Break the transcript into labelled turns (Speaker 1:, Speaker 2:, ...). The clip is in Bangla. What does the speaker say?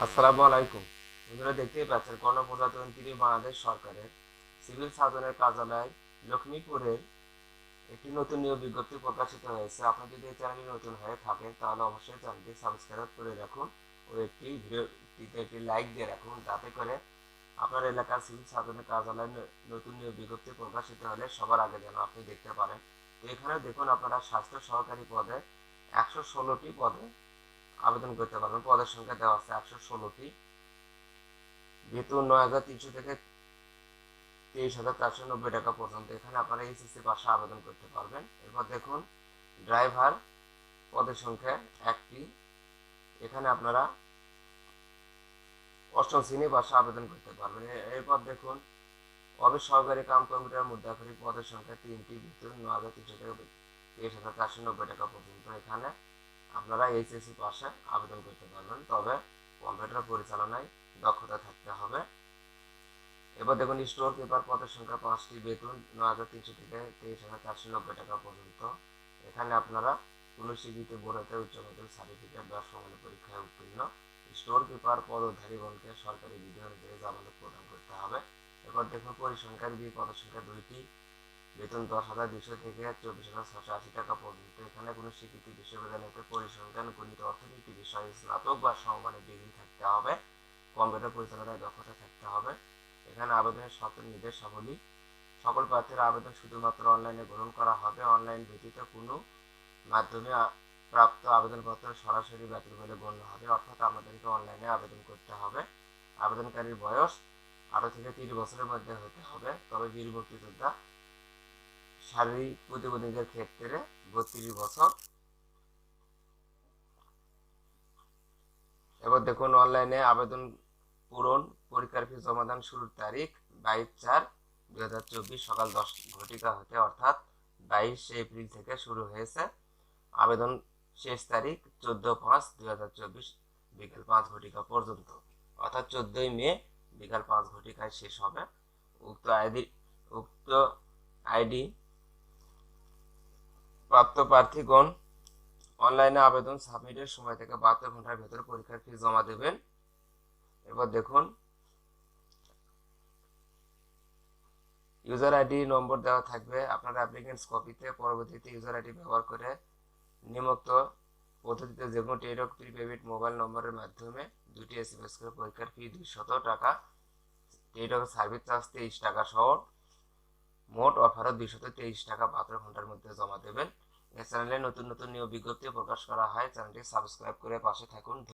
Speaker 1: আসসালামু আলাইকুম। বন্ধুরা, দেখতেই পাচ্ছেন গণপ্রজাতন্ত্রী বাংলাদেশ সরকারের সিভিল সার্জনের কার্যালয় লক্ষ্মীপুরের একটি নতুন নিয়োগ বিজ্ঞপ্তি প্রকাশিত হয়েছে। আপনি যদি এই চ্যানেলে নতুন হয়ে থাকেন তাহলে অবশ্যই চ্যানেলটি সাবস্ক্রাইব করে রাখুন ও একটি ভিডিওটিতে একটি লাইক দিয়ে রাখুন, যাতে করে আপনার এলাকার সিভিল সার্জনের কার্যালয়ে নতুন নিয়োগ বিজ্ঞপ্তি প্রকাশিত হলে সবার আগে যেন আপনি দেখতে পারেন। তো এখানে দেখুন, আপনারা স্বাস্থ্য সহকারী পদে 116টি পদে আবেদন করতে পারবেন। পদের সংখ্যা দেওয়া আছে 116টি। বেতন 9,300 থেকে 23,490 টাকা পর্যন্ত। এখানে আপনারা এইচএসসি পাশে আবেদন করতে পারবেন। এরপর দেখুন, ড্রাইভার পদের সংখ্যা 1টি। এখানে আপনারা 8ম শ্রেণী পাশে আবেদন করতে পারবেন। এরপর দেখুন, অফিস সহকারী কাম কম্পিউটার মুদ্রাক্ষরিক পদের সংখ্যা 3টি। বেতন 9,300 থেকে 23,490 টাকা পর্যন্ত। এখানে আপনারা এইচএসসি পাশে আবেদন করতে পারবেন, তবে কম্পিউটার পরিচালনায় দক্ষতা থাকতে হবে। এবার দেখুন, স্টোর কিপার পদের সংখ্যা 5টি। বেতন 9,300 থেকে 23,490 টাকা পর্যন্ত। এখানে আপনারা কোনো স্বীকৃত বোর্ড হতে উচ্চ মাধ্যমিক সার্টিফিকেট বা সমানের পরীক্ষায় উত্তীর্ণ স্টোর কিপার পদধারীগণকে সরকারি বিধি অনুযায়ী জামানত প্রদান করতে হবে। এরপর দেখুন, পরিসংখ্যান বি পদের সংখ্যা 2টি। বেতন 10,200 থেকে 24,680 টাকা পর্যন্ত। এখানে কোনো স্বীকৃতি বিশ্ববিদ্যালয় হতে পরিসংখ্যান, গণিত, অর্থনীতি বিষয়ে স্নাতক বা সমমানের ডিগ্রি থাকতে হবে। কম্পিউটার পরিচালনায় দক্ষতা থাকতে হবে। এখানে আবেদনের শর্ত নির্দেশাবলী: সকল প্রার্থীর আবেদন শুধুমাত্র অনলাইনে গ্রহণ করা হবে। অনলাইন ব্যতীত কোনো মাধ্যমে প্রাপ্ত আবেদনপত্র সরাসরি বাতিল বলে গণ্য হবে, অর্থাৎ আমাদেরকে অনলাইনে আবেদন করতে হবে। আবেদনকারীর বয়স 18 থেকে 30 বছরের মধ্যে হতে হবে, তবে বীর মুক্তিযোদ্ধা শারীরিক প্রতিবন্ধীদের ক্ষেত্রে 32 বছর। এবার দেখুন, অনলাইনে আবেদন পূরণ, পরীক্ষার ফি জমাদান শুরুর তারিখ 22/4/2024 সকাল 10 ঘটিকা হতে, অর্থাৎ 22 এপ্রিল থেকে শুরু হয়েছে। আবেদন শেষ তারিখ 14/5/2024 বিকেল 5 ঘটিকা পর্যন্ত, অর্থাৎ 14ই মে বিকাল 5 ঘটিকায় শেষ হবে। উক্ত আইডি প্রাপ্ত প্রার্থীগণ অনলাইনে আবেদন সাবমিটের সময় থেকে 72 ঘন্টার ভেতর পরীক্ষার ফি জমা দেবেন। এবার দেখুন, ইউজার আইডি নম্বর দেওয়া থাকবে আপনার অ্যাপ্লিকেন্টস কপিতে। পরবর্তীতে ইউজার আইডি ব্যবহার করে নিম্নোক্ত পদ্ধতিতে যে কোনো টেলিটক প্রিপেইড মোবাইল নম্বরের মাধ্যমে 2টি এসএমএস করে পরীক্ষার ফি 200 টাকা, টেলিটক সার্ভিস চার্জ 23 টাকা সহ মোট অফারও 223 টাকা 72 ঘন্টার মধ্যে জমা দেবেন। এই চ্যানেলে নতুন নতুন নিয়োগ বিজ্ঞপ্তি প্রকাশ করা হয়। চ্যানেলটি সাবস্ক্রাইব করে পাশে থাকুন।